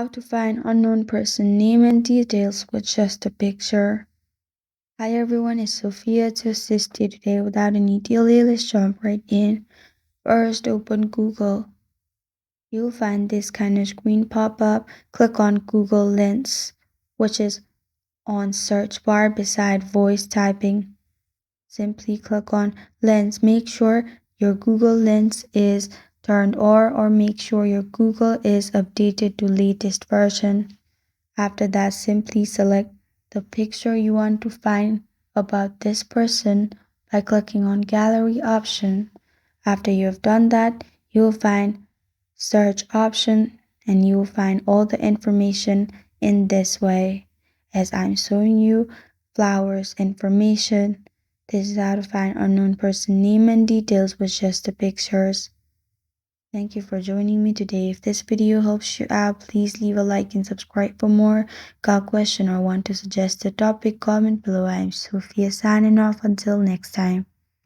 How to find unknown person name and details with just a picture. Hi everyone, it's Sophia to assist you today. Without any delay, let's jump right in. First, open Google. You'll find this kind of screen pop up. Click on Google Lens, which is on search bar beside voice typing. Simply click on Lens. Make sure your Google Lens is turned on or make sure your Google is updated to latest version. After that, simply select the picture you want to find about this person by clicking on Gallery option. After you have done that, you will find Search option and you will find all the information in this way. As I'm showing you flowers information, this is how to find unknown person name and details with just the pictures. Thank you for joining me today. If this video helps you out, please leave a like and subscribe for more. Got a question or want to suggest a topic, comment below. I'm Sophia signing off. Until next time.